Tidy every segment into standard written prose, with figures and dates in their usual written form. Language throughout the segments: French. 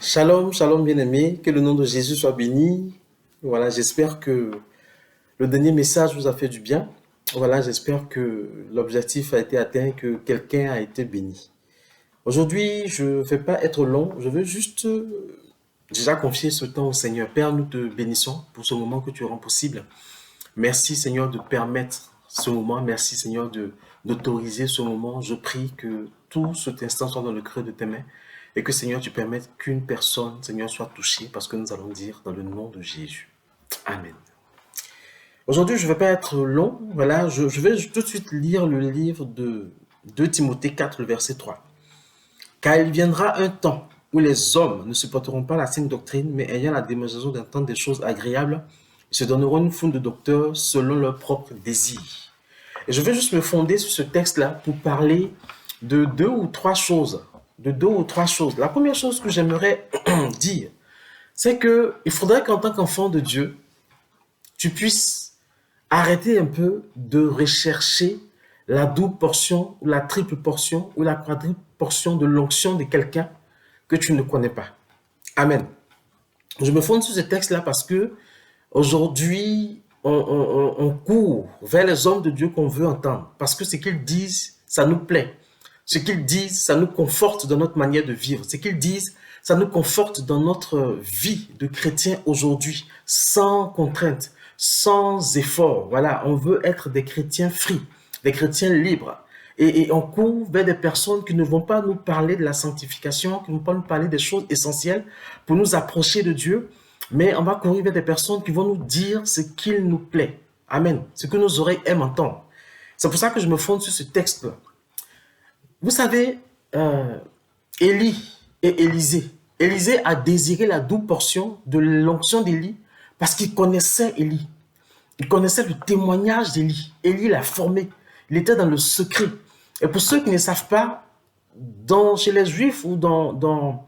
Shalom, shalom bien-aimé, que le nom de Jésus soit béni. Voilà, j'espère que le dernier message vous a fait du bien. Voilà, j'espère que l'objectif a été atteint, que quelqu'un a été béni. Aujourd'hui, je ne vais pas être long, je veux juste déjà confier ce temps au Seigneur. Père, nous te bénissons pour ce moment que tu rends possible. Merci Seigneur de permettre ce moment, merci Seigneur d'autoriser ce moment. Je prie que tout cet instant soit dans le creux de tes mains. Et que Seigneur, tu permettes qu'une personne, Seigneur, soit touchée parce que nous allons dire dans le nom de Jésus. Amen. Aujourd'hui, je ne vais pas être long. Voilà, je vais tout de suite lire le livre de 2 Timothée 4, le verset 3. Car il viendra un temps où les hommes ne supporteront pas la saine doctrine, mais ayant la démonstration d'entendre des choses agréables, ils se donneront une foule de docteurs selon leurs propres désirs. Et je vais juste me fonder sur ce texte-là pour parler de deux ou trois choses. La première chose que j'aimerais dire, c'est qu'il faudrait qu'en tant qu'enfant de Dieu, tu puisses arrêter un peu de rechercher la double portion, ou la triple portion, ou la quadruple portion de l'onction de quelqu'un que tu ne connais pas. Amen. Je me fonde sur ce texte-là parce que aujourd'hui, on court vers les hommes de Dieu qu'on veut entendre. Parce que ce qu'ils disent, ça nous plaît. Ce qu'ils disent, ça nous conforte dans notre manière de vivre. Ce qu'ils disent, ça nous conforte dans notre vie de chrétien aujourd'hui, sans contrainte, sans effort. Voilà, on veut être des chrétiens free, des chrétiens libres. Et on court vers des personnes qui ne vont pas nous parler de la sanctification, qui ne vont pas nous parler des choses essentielles pour nous approcher de Dieu, mais on va courir vers des personnes qui vont nous dire ce qu'il nous plaît. Amen. Ce que nos oreilles aiment entendre. C'est pour ça que je me fonde sur ce texte-là. Vous savez, Élie et Élisée. Élisée a désiré la double portion de l'onction d'Élie parce qu'il connaissait Élie. Il connaissait le témoignage d'Élie. Élie l'a formé. Il était dans le secret. Et pour ceux qui ne savent pas, chez les Juifs ou dans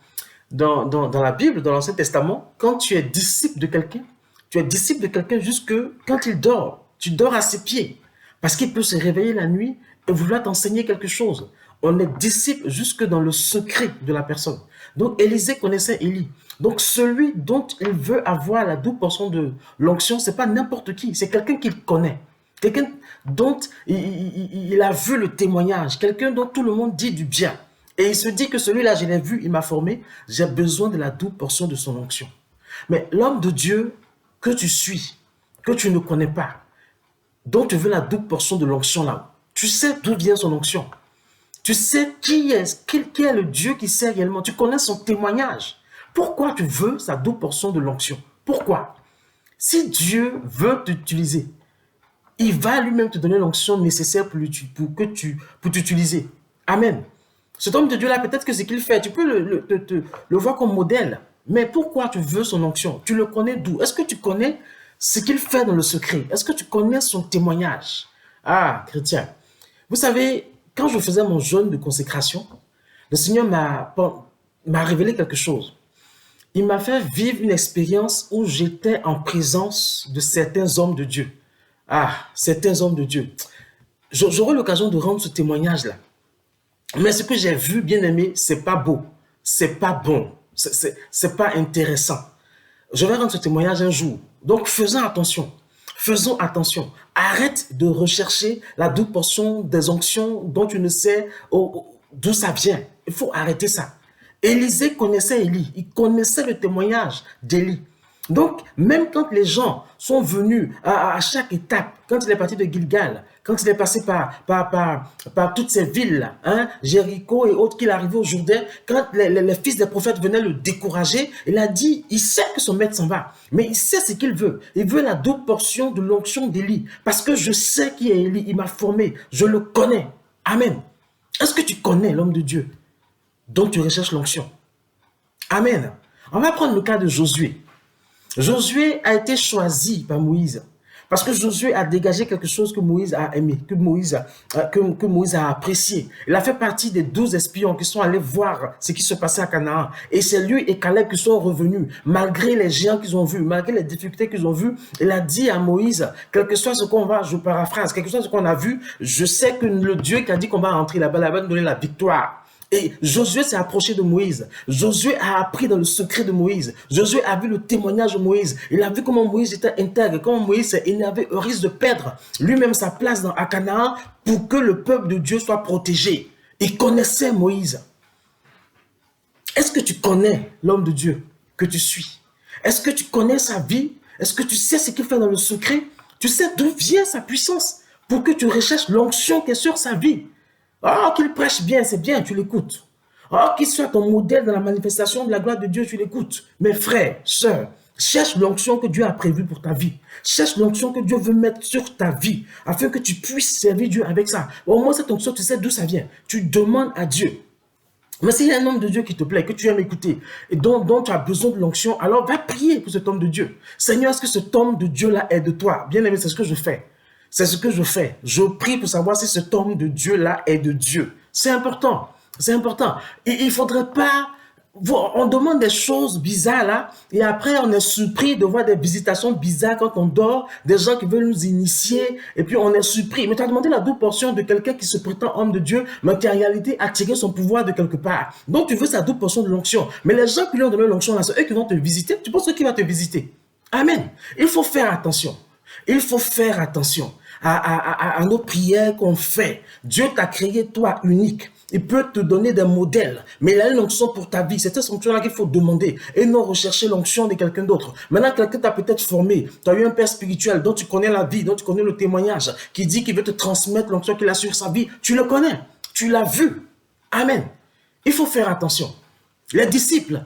la Bible, dans l'Ancien Testament, quand tu es disciple de quelqu'un, tu es disciple de quelqu'un jusque quand il dort. Tu dors à ses pieds parce qu'il peut se réveiller la nuit et vouloir t'enseigner quelque chose. On est disciple jusque dans le secret de la personne. Donc, Élisée connaissait Élie. Donc, celui dont il veut avoir la double portion de l'onction, ce n'est pas n'importe qui. C'est quelqu'un qu'il connaît. Quelqu'un dont il a vu le témoignage. Quelqu'un dont tout le monde dit du bien. Et il se dit que celui-là, je l'ai vu, il m'a formé. J'ai besoin de la double portion de son onction. Mais l'homme de Dieu que tu suis, que tu ne connais pas, dont tu veux la double portion de l'onction là, tu sais d'où vient son onction. Tu sais qui est le Dieu qui sait réellement. Tu connais son témoignage. Pourquoi tu veux sa double portion de l'onction? Pourquoi? Si Dieu veut t'utiliser, il va lui-même te donner l'onction nécessaire pour t'utiliser. Amen. Cet homme de Dieu-là, peut-être que ce qu'il fait, tu peux le voir comme modèle. Mais pourquoi tu veux son onction? Tu le connais d'où? Est-ce que tu connais ce qu'il fait dans le secret? Est-ce que tu connais son témoignage? Ah, chrétien. Vous savez, quand je faisais mon jeûne de consécration, le Seigneur m'a révélé quelque chose. Il m'a fait vivre une expérience où j'étais en présence de certains hommes de Dieu. Ah, certains hommes de Dieu. J'aurai l'occasion de rendre ce témoignage-là. Mais ce que j'ai vu, bien aimé, c'est pas beau, c'est pas bon, c'est pas intéressant. Je vais rendre ce témoignage un jour. Donc, faisons attention. Faisons attention. Arrête de rechercher la double portion des onctions dont tu ne sais d'où ça vient. Il faut arrêter ça. Élisée connaissait Élie. Il connaissait le témoignage d'Élie. Donc, même quand les gens sont venus à chaque étape, quand il est parti de Gilgal, quand il est passé par toutes ces villes, hein, Jéricho et autres, qu'il arrivait au Jourdain, quand les fils des prophètes venaient le décourager, il a dit, il sait que son maître s'en va, mais il sait ce qu'il veut. Il veut la double portion de l'onction d'Élie, parce que je sais qui est Élie, il m'a formé, je le connais. Amen. Est-ce que tu connais l'homme de Dieu dont tu recherches l'onction? Amen. On va prendre le cas de Josué. Josué a été choisi par Moïse parce que Josué a dégagé quelque chose que Moïse a aimé, que Moïse a apprécié. Il a fait partie des 12 espions qui sont allés voir ce qui se passait à Canaan. Et c'est lui et Caleb qui sont revenus, malgré les géants qu'ils ont vus, malgré les difficultés qu'ils ont vues. Il a dit à Moïse, quel que soit ce qu'on va, je paraphrase, quel que soit ce qu'on a vu, je sais que le Dieu qui a dit qu'on va rentrer là-bas, nous donner la victoire. Et Josué s'est approché de Moïse. Josué a appris dans le secret de Moïse. Josué a vu le témoignage de Moïse. Il a vu comment Moïse était intègre, comment Moïse s'est énervé au risque de perdre lui-même sa place à Canaan pour que le peuple de Dieu soit protégé. Il connaissait Moïse. Est-ce que tu connais l'homme de Dieu que tu suis? Est-ce que tu connais sa vie? Est-ce que tu sais ce qu'il fait dans le secret? Tu sais d'où vient sa puissance pour que tu recherches l'onction qui est sur sa vie. Oh, qu'il prêche bien, c'est bien, tu l'écoutes. Oh, qu'il soit ton modèle dans la manifestation de la gloire de Dieu, tu l'écoutes. Mes frères, sœurs, cherche l'onction que Dieu a prévue pour ta vie. Cherche l'onction que Dieu veut mettre sur ta vie, afin que tu puisses servir Dieu avec ça. Au moins, cette onction, tu sais d'où ça vient. Tu demandes à Dieu. Mais s'il y a un homme de Dieu qui te plaît, que tu aimes écouter, et dont tu as besoin de l'onction, alors va prier pour cet homme de Dieu. Seigneur, est-ce que cet homme de Dieu-là est de toi? Bien aimé, c'est ce que je fais. C'est ce que je fais. Je prie pour savoir si cet homme de Dieu-là est de Dieu. C'est important. C'est important. Et il ne faudrait pas... On demande des choses bizarres là, et après on est surpris de voir des visitations bizarres quand on dort, des gens qui veulent nous initier, et puis on est surpris. Mais tu as demandé la double portion de quelqu'un qui se prétend homme de Dieu, mais qui en réalité a tiré son pouvoir de quelque part. Donc tu veux sa double portion de l'onction. Mais les gens qui lui ont donné l'onction là, c'est eux qui vont te visiter. Tu penses qui va te visiter? Amen. Il faut faire attention. Il faut faire attention à nos prières qu'on fait. Dieu t'a créé, toi, unique. Il peut te donner des modèles, mais il a une onction pour ta vie. C'est cette onction-là qu'il faut demander et non rechercher l'onction de quelqu'un d'autre. Maintenant, quelqu'un t'a peut-être formé, tu as eu un père spirituel dont tu connais la vie, dont tu connais le témoignage, qui dit qu'il veut te transmettre l'onction qu'il a sur sa vie. Tu le connais, tu l'as vu. Amen. Il faut faire attention. Les disciples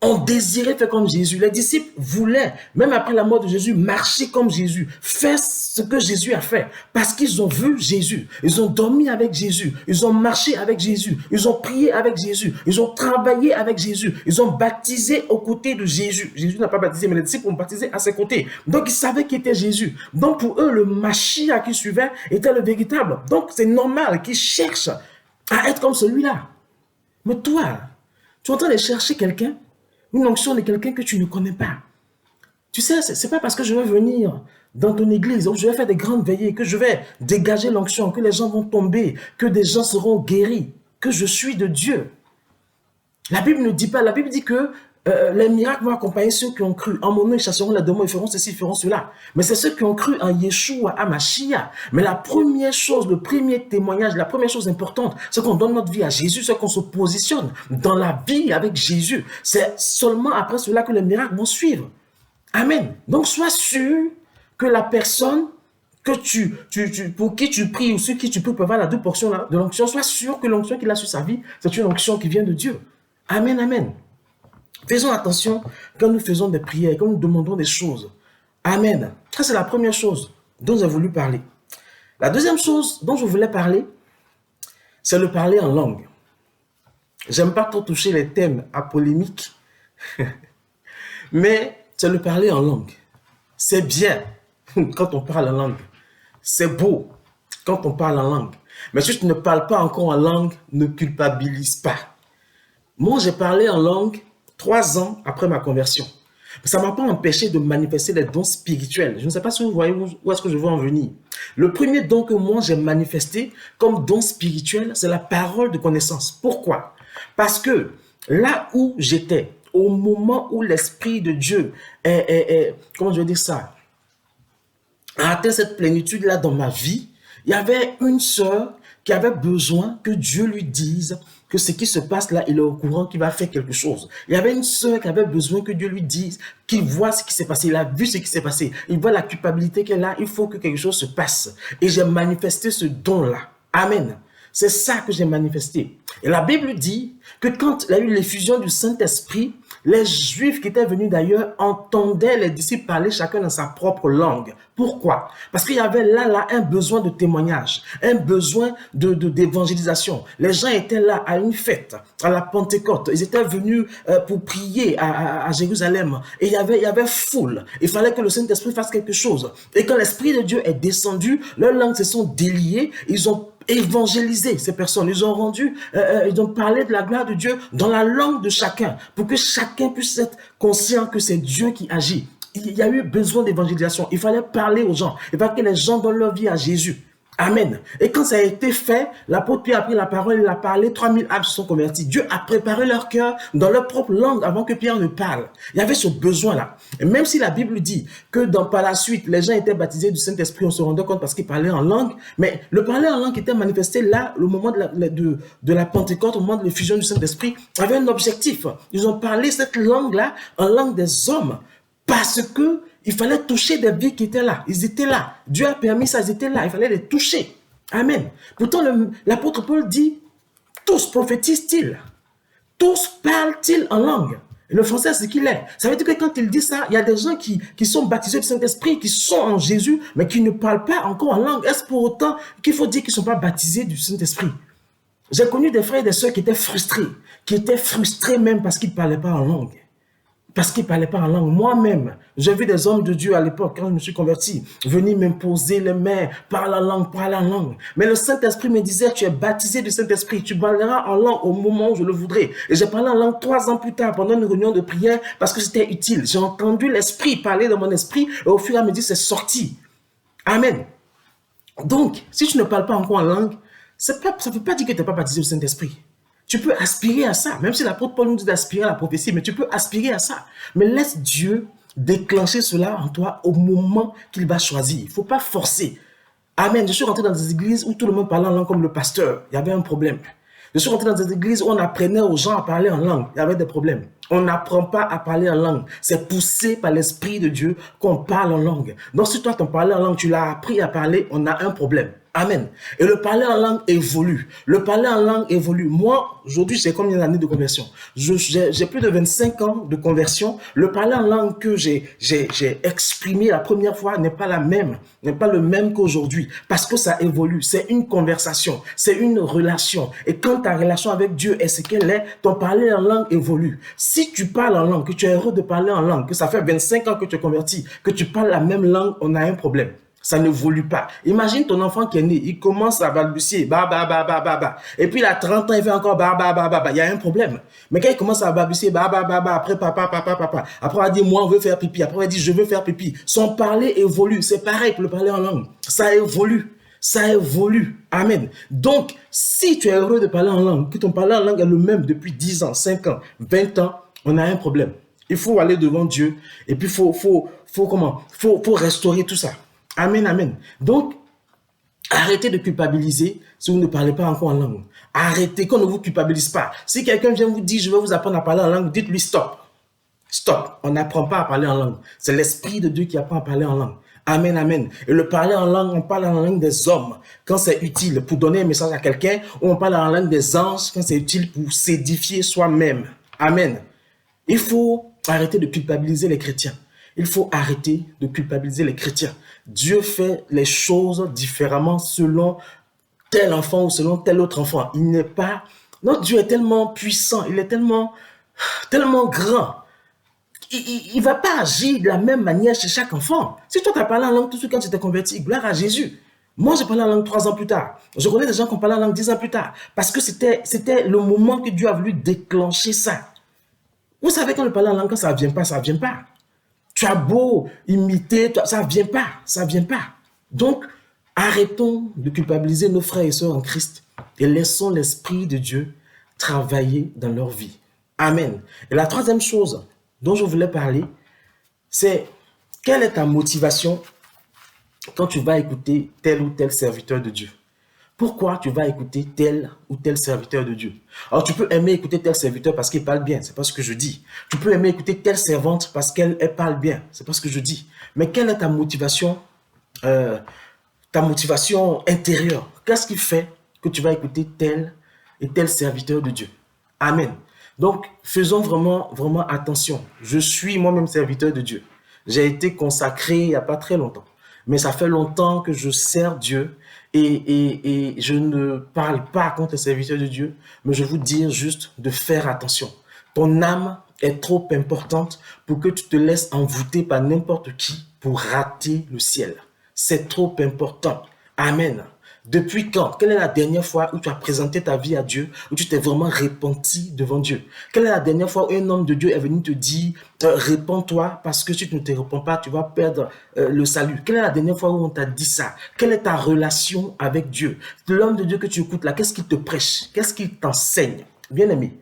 ont désiré faire comme Jésus. Les disciples voulaient, même après la mort de Jésus, marcher comme Jésus, faire ce que Jésus a fait, parce qu'ils ont vu Jésus. Ils ont dormi avec Jésus, ils ont marché avec Jésus, ils ont prié avec Jésus, ils ont travaillé avec Jésus, ils ont baptisé aux côtés de Jésus. Jésus n'a pas baptisé, mais les disciples ont baptisé à ses côtés. Donc ils savaient qui était Jésus. Donc pour eux, le Mashiach qui suivait était le véritable. Donc c'est normal qu'ils cherchent à être comme celui-là. Mais toi, tu es en train de chercher quelqu'un, une onction de quelqu'un que tu ne connais pas. Tu sais, c'est pas parce que je vais venir dans ton église, où je vais faire des grandes veillées, que je vais dégager l'onction, que les gens vont tomber, que des gens seront guéris, que je suis de Dieu. La Bible ne dit pas, la Bible dit que les miracles vont accompagner ceux qui ont cru. En mon nom, ils chasseront les démons, ils feront ceci, ils feront cela. Mais c'est ceux qui ont cru en Yeshua, à Mashiach. Mais la première chose, le premier témoignage, la première chose importante, c'est qu'on donne notre vie à Jésus, c'est qu'on se positionne dans la vie avec Jésus. C'est seulement après cela que les miracles vont suivre. Amen. Donc, sois sûr que la personne que pour qui tu pries ou sur qui tu peux avoir la double portion de l'onction, sois sûr que l'onction qu'il a sur sa vie, c'est une onction qui vient de Dieu. Amen, amen. Faisons attention quand nous faisons des prières, quand nous demandons des choses. Amen. Ça, c'est la première chose dont j'ai voulu parler. La deuxième chose dont je voulais parler, c'est le parler en langue. J'aime pas trop toucher les thèmes à polémique, mais c'est le parler en langue. C'est bien quand on parle en langue. C'est beau quand on parle en langue. Mais si tu ne parles pas encore en langue, ne culpabilise pas. Moi, j'ai parlé en langue 3 ans après ma conversion. Ça ne m'a pas empêché de manifester les dons spirituels. Je ne sais pas si vous voyez où est-ce que je veux en venir. Le premier don que moi j'ai manifesté comme don spirituel, c'est la parole de connaissance. Pourquoi? Parce que là où j'étais, au moment où l'Esprit de Dieu comment je vais dire ça, a atteint cette plénitude-là dans ma vie, il y avait une sœur qui avait besoin que Dieu lui dise que ce qui se passe là, il est au courant qu'il va faire quelque chose. Il y avait une sœur qui avait besoin que Dieu lui dise, qu'il voit ce qui s'est passé. Il a vu ce qui s'est passé. Il voit la culpabilité qu'elle a. Il faut que quelque chose se passe. Et j'ai manifesté ce don-là. Amen. C'est ça que j'ai manifesté. Et la Bible dit que quand il y a eu l'effusion du Saint-Esprit, les Juifs qui étaient venus d'ailleurs entendaient les disciples parler chacun dans sa propre langue. Pourquoi? Parce qu'il y avait là un besoin de témoignage, un besoin d'évangélisation. Les gens étaient là à une fête, à la Pentecôte. Ils étaient venus pour prier à Jérusalem. Et il y avait foule. Il fallait que le Saint-Esprit fasse quelque chose. Et quand l'Esprit de Dieu est descendu, leurs langues se sont déliées. Ils ont évangélisé ces personnes. Ils ont rendu, ils ont parlé de la gloire de Dieu dans la langue de chacun, pour que chacun puisse être conscient que c'est Dieu qui agit. Il y a eu besoin d'évangélisation. Il fallait parler aux gens. Il fallait que les gens donnent leur vie à Jésus. Amen. Et quand ça a été fait, l'apôtre Pierre a pris la parole, il a parlé, 3000 âmes se sont converties. Dieu a préparé leur cœur dans leur propre langue avant que Pierre ne parle. Il y avait ce besoin-là. Et même si la Bible dit que par la suite, les gens étaient baptisés du Saint-Esprit, on se rendait compte parce qu'ils parlaient en langue, mais le parler en langue était manifesté là, au moment de la Pentecôte, au moment de l'effusion du Saint-Esprit, avait un objectif. Ils ont parlé cette langue-là en langue des hommes parce que il fallait toucher des vies qui étaient là. Ils étaient là. Dieu a permis ça, ils étaient là. Il fallait les toucher. Amen. Pourtant, l'apôtre Paul dit, tous prophétisent-ils? Tous parlent-ils en langue? Et le français, c'est ce qu'il est. Ça veut dire que quand il dit ça, il y a des gens qui sont baptisés du Saint-Esprit, qui sont en Jésus, mais qui ne parlent pas encore en langue. Est-ce pour autant qu'il faut dire qu'ils ne sont pas baptisés du Saint-Esprit? J'ai connu des frères et des sœurs qui étaient frustrés même parce qu'ils ne parlaient pas en langue. Parce qu'ils ne parlaient pas en langue. Moi-même, j'ai vu des hommes de Dieu à l'époque, quand je me suis converti, venir m'imposer les mains, parle en langue, parle en langue. Mais le Saint-Esprit me disait, tu es baptisé du Saint-Esprit, tu parleras en langue au moment où je le voudrais. Et j'ai parlé en langue 3 ans plus tard, pendant une réunion de prière, parce que c'était utile. J'ai entendu l'Esprit parler dans mon esprit, et au fur et à mesure, c'est sorti. Amen. Donc, si tu ne parles pas encore en langue, ça ne veut pas dire que tu n'es pas baptisé du Saint-Esprit. Tu peux aspirer à ça, même si l'apôtre Paul nous dit d'aspirer à la prophétie, mais tu peux aspirer à ça. Mais laisse Dieu déclencher cela en toi au moment qu'il va choisir. Il ne faut pas forcer. Amen. Je suis rentré dans des églises où tout le monde parlait en langue comme le pasteur. Il y avait un problème. Je suis rentré dans des églises où on apprenait aux gens à parler en langue. Il y avait des problèmes. On n'apprend pas à parler en langue. C'est poussé par l'Esprit de Dieu qu'on parle en langue. Donc si toi, ton parler en langue, tu l'as appris à parler, on a un problème. Amen. Et le parler en langue évolue. Le parler en langue évolue. Moi, aujourd'hui, j'ai combien d'années de conversion? J'ai plus de 25 ans de conversion. Le parler en langue que j'ai exprimé la première fois n'est pas le même qu'aujourd'hui. Parce que ça évolue. C'est une conversation. C'est une relation. Et quand ta relation avec Dieu est ce qu'elle est, ton parler en langue évolue. Si tu parles en langue, que tu es heureux de parler en langue, que ça fait 25 ans que tu es converti, que tu parles la même langue, on a un problème. Ça n'évolue pas. Imagine ton enfant qui est né, il commence à balbutier, ba, ba, ba, ba, ba, ba. Et puis il a 30 ans, il fait encore ba, ba, ba, ba, ba. Il y a un problème. Mais quand il commence à balbutier, ba, ba, ba, ba, après papa, papa, papa. Après on va dire, moi, on veut faire pipi. Après on va dire, je veux faire pipi. Son parler évolue. C'est pareil pour le parler en langue. Ça évolue. Ça évolue. Amen. Donc, si tu es heureux de parler en langue, que ton parler en langue est le même depuis 10 ans, 5 ans, 20 ans, on a un problème. Il faut aller devant Dieu. Et puis, faut restaurer tout ça. Amen, amen. Donc, arrêtez de culpabiliser si vous ne parlez pas encore en langue. Arrêtez, qu'on ne vous culpabilise pas. Si quelqu'un vient vous dire, je vais vous apprendre à parler en langue, dites-lui stop. Stop. On n'apprend pas à parler en langue. C'est l'Esprit de Dieu qui apprend à parler en langue. Amen, amen. Et le parler en langue, on parle en langue des hommes quand c'est utile pour donner un message à quelqu'un, ou on parle en langue des anges quand c'est utile pour s'édifier soi-même. Amen. Il faut arrêter de culpabiliser les chrétiens. Il faut arrêter de culpabiliser les chrétiens. Dieu fait les choses différemment selon tel enfant ou selon tel autre enfant. Il n'est pas... Notre Dieu est tellement puissant, il est tellement grand. Il ne va pas agir de la même manière chez chaque enfant. Si toi, tu as parlé en langue tout de suite quand tu t'es converti, gloire à Jésus. Moi, j'ai parlé en langue 3 ans plus tard. Je connais des gens qui ont parlé en langue 10 ans plus tard. Parce que c'était le moment que Dieu a voulu déclencher ça. Vous savez, quand le parler en langue, quand ça ne vient pas, ça ne vient pas. Tu as beau imiter, ça ne vient pas, ça ne vient pas. Donc, arrêtons de culpabiliser nos frères et sœurs en Christ et laissons l'Esprit de Dieu travailler dans leur vie. Amen. Et la troisième chose dont je voulais parler, c'est quelle est ta motivation quand tu vas écouter tel ou tel serviteur de Dieu? Pourquoi tu vas écouter tel ou tel serviteur de Dieu? Alors, tu peux aimer écouter tel serviteur parce qu'il parle bien, c'est pas ce que je dis. Tu peux aimer écouter telle servante parce qu'elle parle bien, c'est pas ce que je dis. Mais quelle est ta motivation intérieure? Qu'est-ce qui fait que tu vas écouter tel et tel serviteur de Dieu? Amen. Donc, faisons vraiment attention. Je suis moi-même serviteur de Dieu. J'ai été consacré il n'y a pas très longtemps. Mais ça fait longtemps que je sers Dieu et je ne parle pas contre les serviteurs de Dieu, mais je vous dis juste de faire attention. Ton âme est trop importante pour que tu te laisses envoûter par n'importe qui pour rater le ciel. C'est trop important. Amen. Depuis quand? Quelle est la dernière fois où tu as présenté ta vie à Dieu, où tu t'es vraiment repenti devant Dieu? Quelle est la dernière fois où un homme de Dieu est venu te dire, réponds-toi parce que si tu ne te réponds pas, tu vas perdre le salut? Quelle est la dernière fois où on t'a dit ça? Quelle est ta relation avec Dieu? L'homme de Dieu que tu écoutes là, qu'est-ce qu'il te prêche? Qu'est-ce qu'il t'enseigne? Bien aimé,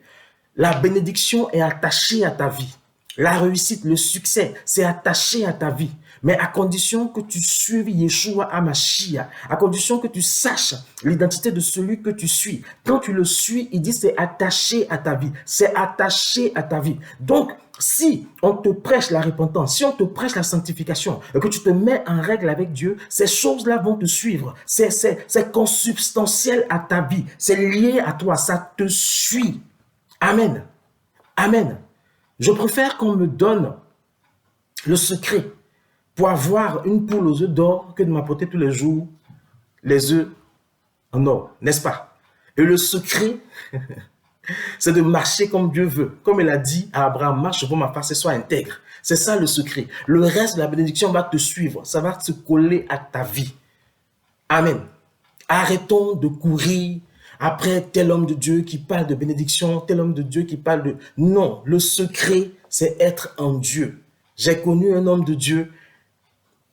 la bénédiction est attachée à ta vie. La réussite, le succès, c'est attaché à ta vie. Mais à condition que tu suives Yeshua Hamashiach, à condition que tu saches l'identité de celui que tu suis. Quand tu le suis, il dit c'est attaché à ta vie. C'est attaché à ta vie. Donc, si on te prêche la repentance, si on te prêche la sanctification, et que tu te mets en règle avec Dieu, ces choses-là vont te suivre. C'est consubstantiel à ta vie. C'est lié à toi. Ça te suit. Amen. Amen. Je préfère qu'on me donne le secret pour avoir une poule aux œufs d'or que de m'apporter tous les jours les œufs en or, n'est-ce pas? Et le secret, c'est de marcher comme Dieu veut. Comme il a dit à Abraham, marche devant ma face et sois intègre. C'est ça le secret. Le reste de la bénédiction va te suivre. Ça va se coller à ta vie. Amen. Arrêtons de courir après tel homme de Dieu qui parle de bénédiction, tel homme de Dieu qui parle de... Non, le secret, c'est être en Dieu. J'ai connu un homme de Dieu,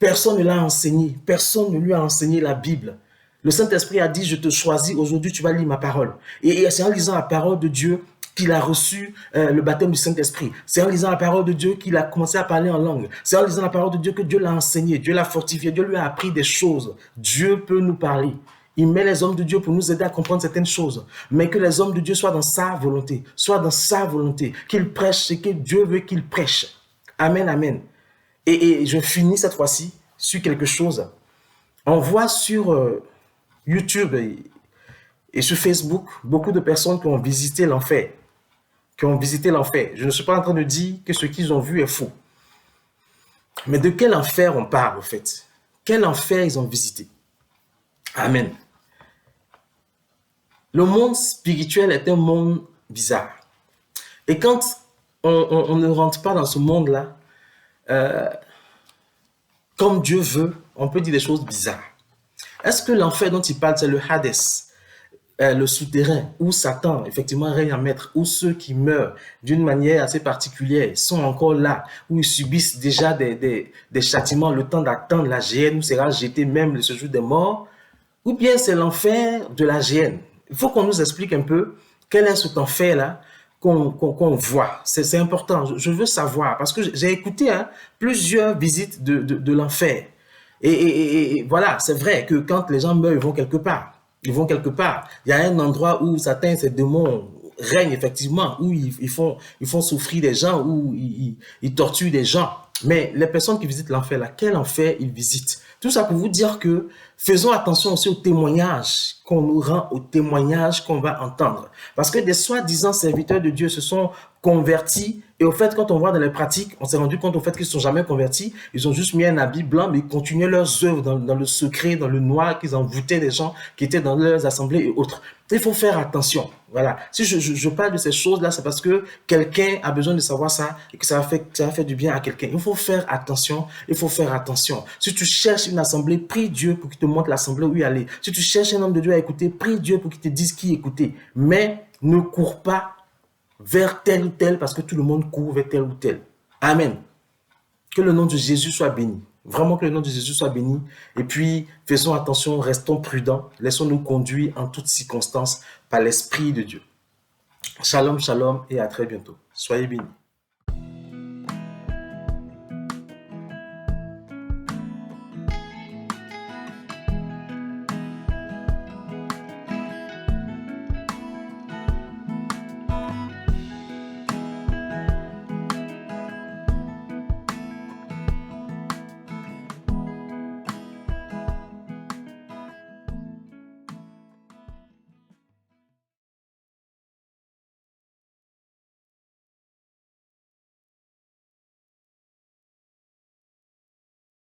personne ne l'a enseigné, personne ne lui a enseigné la Bible. Le Saint-Esprit a dit, je te choisis, aujourd'hui tu vas lire ma parole. Et c'est en lisant la parole de Dieu qu'il a reçu le baptême du Saint-Esprit. C'est en lisant la parole de Dieu qu'il a commencé à parler en langue. C'est en lisant la parole de Dieu que Dieu l'a enseigné, Dieu l'a fortifié, Dieu lui a appris des choses. Dieu peut nous parler. Il met les hommes de Dieu pour nous aider à comprendre certaines choses. Mais que les hommes de Dieu soient dans sa volonté. Soient dans sa volonté. Qu'ils prêchent ce que Dieu veut qu'ils prêchent. Amen, amen. Et je finis cette fois-ci sur quelque chose. On voit sur YouTube et sur Facebook beaucoup de personnes qui ont visité l'enfer. Qui ont visité l'enfer. Je ne suis pas en train de dire que ce qu'ils ont vu est faux. Mais de quel enfer on parle, en fait? Quel enfer ils ont visité? Amen. Le monde spirituel est un monde bizarre. Et quand on ne rentre pas dans ce monde-là, comme Dieu veut, on peut dire des choses bizarres. Est-ce que l'enfer dont il parle, c'est le Hadès, le souterrain, où Satan, effectivement, règne en maître, où ceux qui meurent d'une manière assez particulière sont encore là, où ils subissent déjà des châtiments, le temps d'attendre la géhenne, où sera jeté même le séjour des morts, ou bien c'est l'enfer de la géhenne? Il faut qu'on nous explique un peu quel est cet enfer-là qu'on voit. C'est important, je veux savoir, parce que j'ai écouté plusieurs visites de l'enfer. Et voilà, c'est vrai que quand les gens meurent, ils vont quelque part. Ils vont quelque part. Il y a un endroit où Satan et ses démons règnent effectivement, où ils font souffrir des gens, où ils torturent des gens. Mais les personnes qui visitent l'enfer, là, quel enfer ils visitent? Tout ça pour vous dire que faisons attention aussi aux témoignages qu'on nous rend, aux témoignages qu'on va entendre. Parce que des soi-disant serviteurs de Dieu se sont convertis. Et au fait, quand on voit dans les pratiques, on s'est rendu compte au fait qu'ils ne sont jamais convertis. Ils ont juste mis un habit blanc, mais ils continuaient leurs œuvres dans le secret, dans le noir, qu'ils envoûtaient des gens qui étaient dans leurs assemblées et autres. Il faut faire attention. Voilà. Si je parle de ces choses-là, c'est parce que quelqu'un a besoin de savoir ça et que ça va faire du bien à quelqu'un. Il faut faire attention. Il faut faire attention. Si tu cherches une assemblée, prie Dieu pour qu'il te montre l'assemblée où y aller. Si tu cherches un homme de Dieu à écouter, prie Dieu pour qu'il te dise qui écouter. Mais ne cours pas vers tel ou tel parce que tout le monde court vers tel ou tel. Amen. Que le nom de Jésus soit béni. Vraiment que le nom de Jésus soit béni. Et puis, faisons attention, restons prudents. Laissons-nous conduire en toutes circonstances par l'Esprit de Dieu. Shalom, shalom et à très bientôt. Soyez bénis.